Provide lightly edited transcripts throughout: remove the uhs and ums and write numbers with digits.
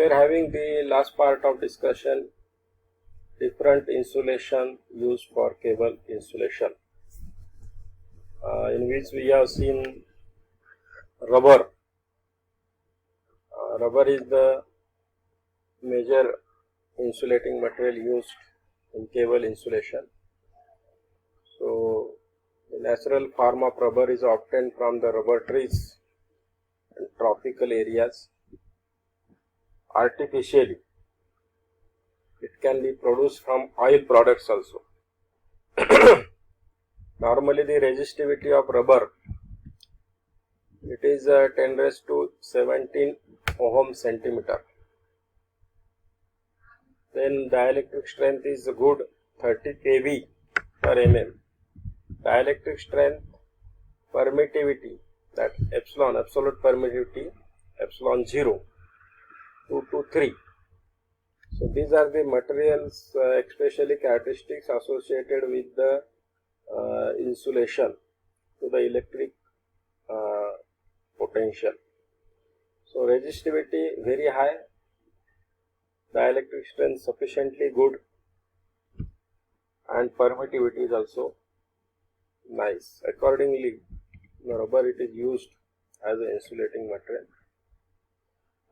we are having the last part of discussion, different insulation used for cable insulation, in which we have seen rubber. Rubber is the major insulating material used in cable insulation. So, the natural form of rubber is obtained from the rubber trees and tropical areas. Artificially, it can be produced from oil products also. Normally, the resistivity of rubber, it is 10 raised to 17 ohm centimeter. Then dielectric strength is good, 30 kV per mm. Dielectric strength, permittivity, that epsilon, absolute permittivity, epsilon 0, 2 to 3. So these are the materials, especially characteristics associated with the insulation to the electric potential. So resistivity very high, dielectric strength sufficiently good, and permittivity is also nice. Accordingly, the rubber it is used as an insulating material.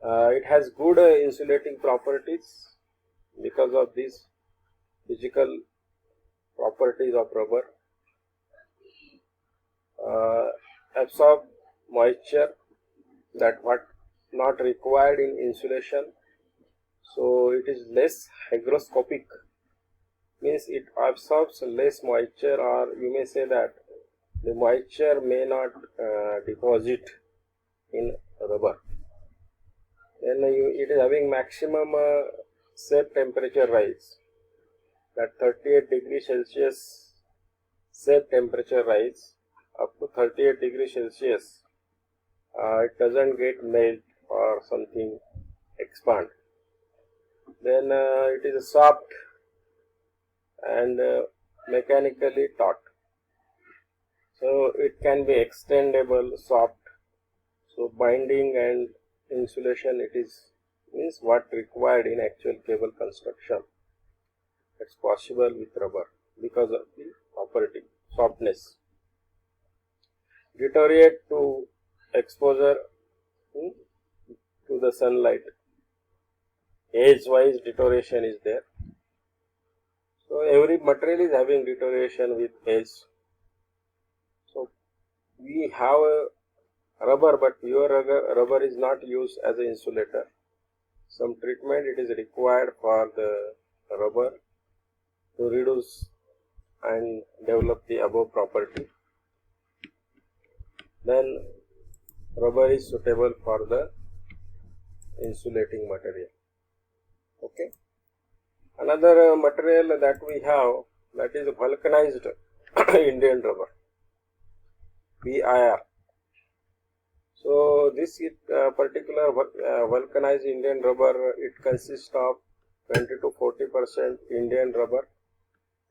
It has good insulating properties because of these physical properties of rubber. Absorb moisture, that what not required in insulation. So it is less hygroscopic, means it absorbs less moisture, or you may say that the moisture may not deposit in rubber. Then it is having maximum safe temperature rise, that 38 degrees Celsius safe temperature rise up to 38 degrees Celsius. It doesn't get melt or something expand. Then it is soft and mechanically taut. So it can be extendable, soft. So binding and insulation, it is means what required in actual cable construction. It's possible with rubber because of the property, softness. Deteriorate to exposure to the sunlight. Age-wise deterioration is there. So every material is having deterioration with age. So we have a rubber, but pure rubber is not used as an insulator. Some treatment it is required for the rubber to reduce and develop the above property. Then rubber is suitable for the insulating material. Okay. Another material that we have, that is vulcanized Indian rubber, VIR. So this particular vulcanized Indian rubber, it consists of 20 to 40% Indian rubber,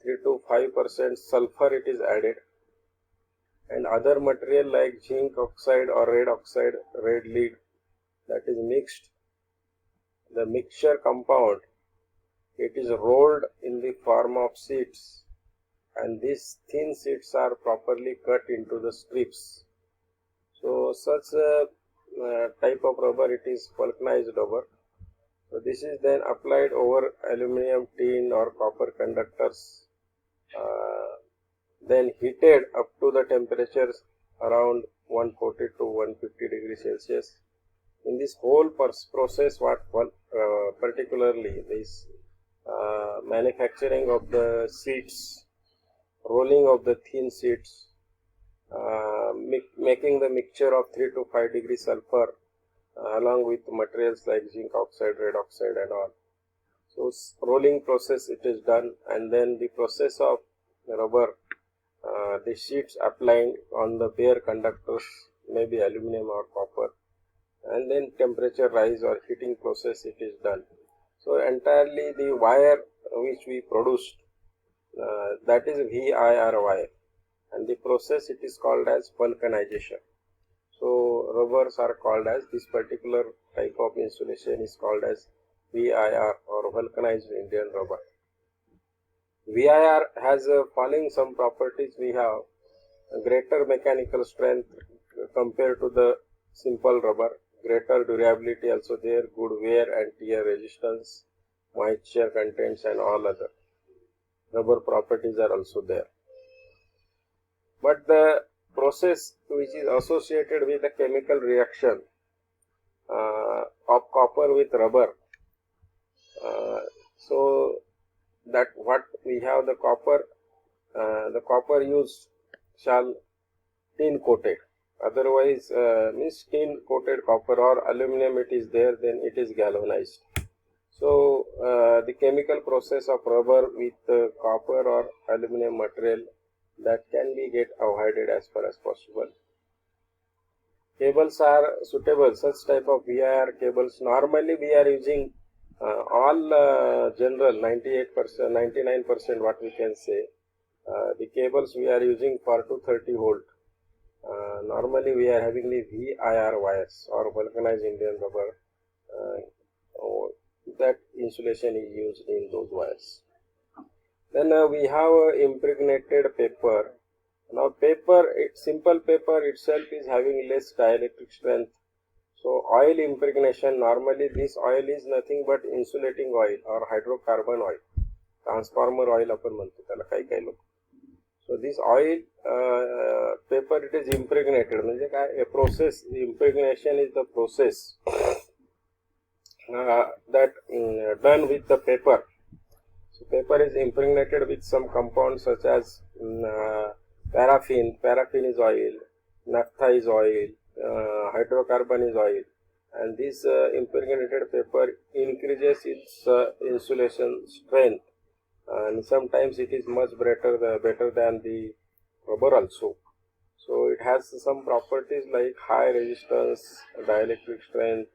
3 to 5% sulfur it is added, and other material like zinc oxide or red oxide, red lead, that is mixed. The mixture compound, it is rolled in the form of sheets, and these thin sheets are properly cut into the strips. So such a type of rubber, it is vulcanized rubber. So this is then applied over aluminum, tin or copper conductors, then heated up to the temperatures around 140 to 150 degrees Celsius. In this whole process, particularly this manufacturing of the sheets, rolling of the thin sheets, making the mixture of 3 to 5 degrees sulfur along with materials like zinc oxide, red oxide and all. So rolling process it is done, and then the process of the rubber, the sheets applying on the bare conductors, maybe aluminum or copper, and then temperature rise or heating process it is done. So entirely the wire which we produced, that is VIR wire, and the process it is called as vulcanization. So rubbers are called as, this particular type of insulation is called as VIR or vulcanized Indian rubber. VIR has following some properties. We have a greater mechanical strength compared to the simple rubber, greater durability also there, good wear and tear resistance, moisture contents and all other rubber properties are also there. But the process which is associated with the chemical reaction of copper with rubber, so that what we have the copper used shall tin coated, otherwise means tin coated copper or aluminum it is there, then it is galvanized. So the chemical process of rubber with copper or aluminum material, that can be get avoided as far as possible. Cables are suitable, such type of VIR cables. Normally we are using all general 98%, 99% what we can say. The cables we are using for 230 volt. Normally we are having the VIR wires or vulcanized Indian rubber. That insulation is used in those wires. Then we have impregnated paper. Now paper, simple paper itself is having less dielectric strength. So oil impregnation, normally this oil is nothing but insulating oil or hydrocarbon oil, transformer oil आपण म्हणतो त्याला काही लोक. So this oil paper it is impregnated, म्हणजे काय, a process, impregnation is the process that done with the paper. So paper is impregnated with some compounds such as paraffin is oil, naphtha is oil, hydrocarbon is oil, and this impregnated paper increases its insulation strength, and sometimes it is much better than the rubber also. So it has some properties like high resistance, dielectric strength,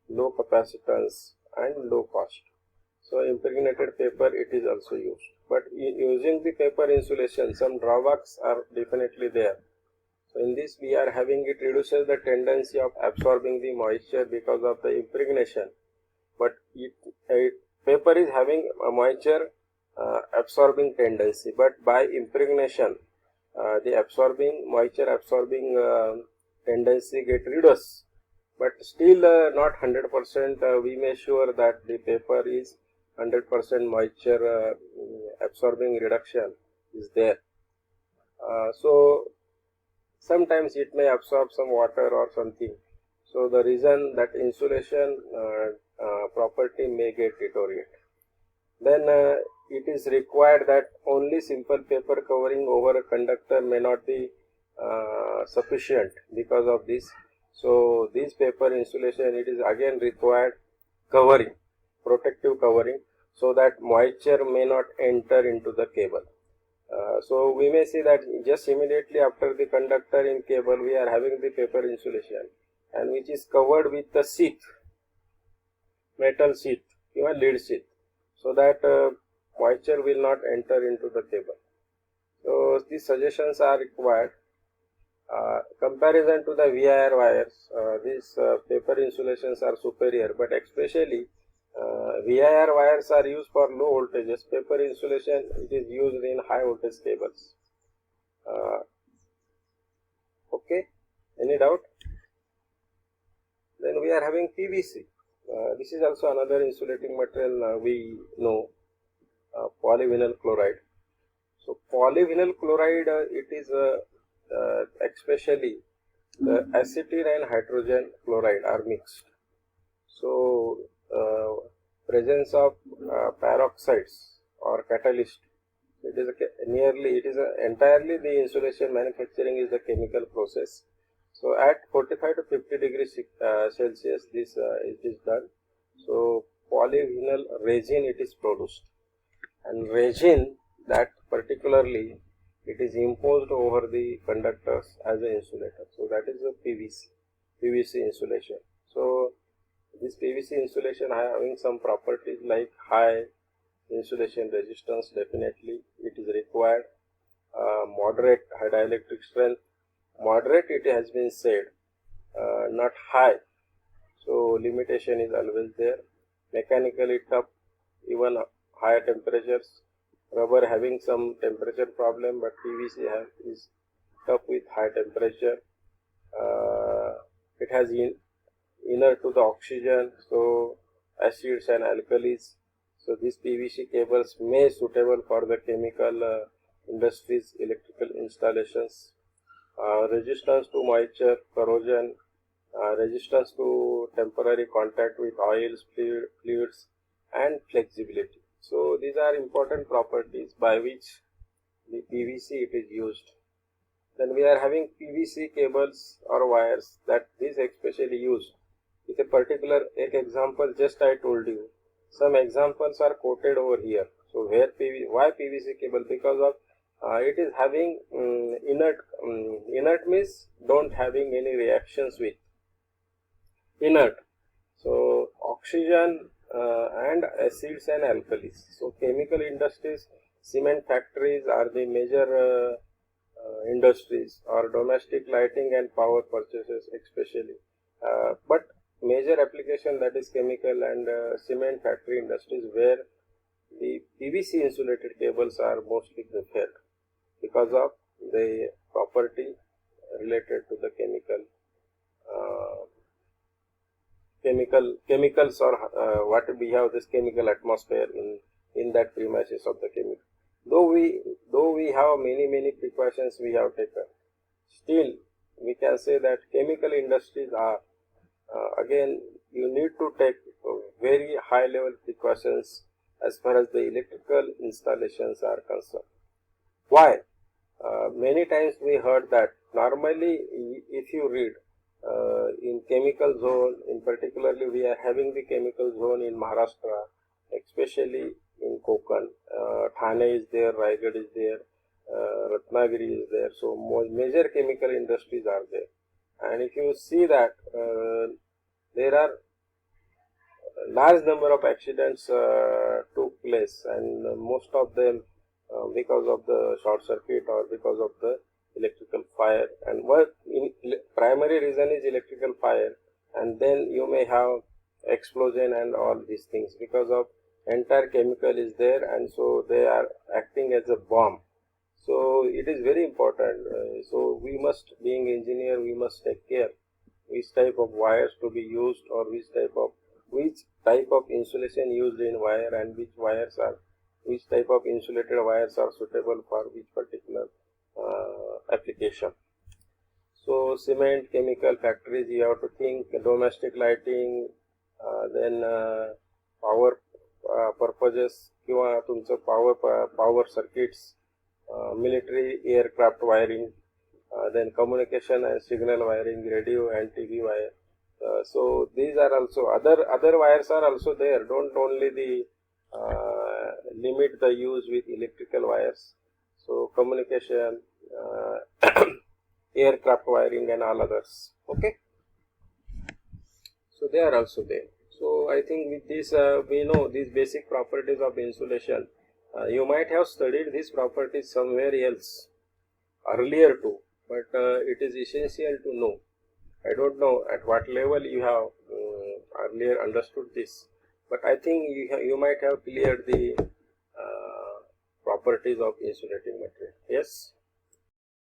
low capacitance and low cost. So impregnated paper it is also used. But using the paper insulation, some drawbacks are definitely there. So in this we are having, it reduces the tendency of absorbing the moisture because of the impregnation. But paper is having a moisture absorbing tendency, but by impregnation the moisture absorbing tendency get reduced. But still not 100%, we make sure that the paper is 100% moisture absorbing reduction is there. So sometimes it may absorb some water or something. So the reason that insulation property may get deteriorate. Then it is required that only simple paper covering over a conductor may not be sufficient because of this. So this paper insulation, it is again required covering, protective covering, so that moisture may not enter into the cable. So we may see that just immediately after the conductor in cable we are having the paper insulation, and which is covered with the sheath, metal sheath, even lead sheath, so that moisture will not enter into the cable. So these suggestions are required. Comparison to the VIR wires, these paper insulations are superior, but especially VIR wires are used for low voltages. Paper insulation it is used in high voltage cables. Okay, any doubt? Then we are having PVC. This is also another insulating material we know, polyvinyl chloride. So polyvinyl chloride it is especially the acetylene and hydrogen chloride are mixed. So presence of peroxides or catalyst, it is entirely the insulation manufacturing is the chemical process. So at 45 to 50 degrees Celsius this it is done. So polyvinyl resin it is produced, and resin that particularly it is imposed over the conductors as an insulator. So that is a PVC insulation. So this PVC insulation having some properties like high insulation resistance, definitely it is required. Moderate high dielectric strength, moderate it has been said, not high. so limitation is always there. Mechanically tough, even higher temperatures. Rubber having some temperature problem, but PVC is tough with high temperature. It has inner to the oxygen, so acids and alkalis. So these PVC cables may suitable for the chemical industries, electrical installations. Resistance to moisture, corrosion, resistance to temporary contact with oils, fluids, and flexibility. So these are important properties by which the PVC it is used. Then we are having PVC cables or wires that is especially used with a particular example. Just I told you some examples are quoted over here. So where why PVC cable? Because of it is having inert means don't having any reactions with inert. So oxygen and acids and alkalis. So chemical industries, cement factories are the major industries, or domestic lighting and power purchases especially. But major application, that is chemical and cement factory industries, where the PVC insulated cables are mostly preferred because of the property related to the chemicals, or what we have this chemical atmosphere in that premises of the chemical. Though we have many precautions we have taken, still we can say that chemical industries are again you need to take very high level precautions as far as the electrical installations are concerned. Why? Many times we heard that normally if you read in chemical zone, in particularly we are having the chemical zone in Maharashtra, especially in Konkan. Thane is there, Raigad is there, Ratnagiri is there. So major chemical industries are there. And if you see that there are large number of accidents took place, and most of them because of the short circuit or because of the electrical fire. And what primary reason is electrical fire, and then you may have explosion and all these things because of entire chemical is there, and so they are acting as a bomb. So it is very important. So we must, being engineer, we must take care which type of wires to be used, or which type of insulation used in wire, and which type of insulated wires are suitable for which particular application. So cement, chemical factories, you have to think domestic lighting, then power purposes किंवा तुमचं power circuits, military aircraft wiring, then communication and signal wiring, radio and TV wire. So these are also other wires are also there. Don't only limit the use with electrical wires. So communication, aircraft wiring and all others. Okay. So they are also there. So I think with this we know these basic properties of insulation. You might have studied these properties somewhere else earlier too, but it is essential to know. I don't know at what level you have earlier understood this, but I think you might have cleared the properties of insulating material. Yes.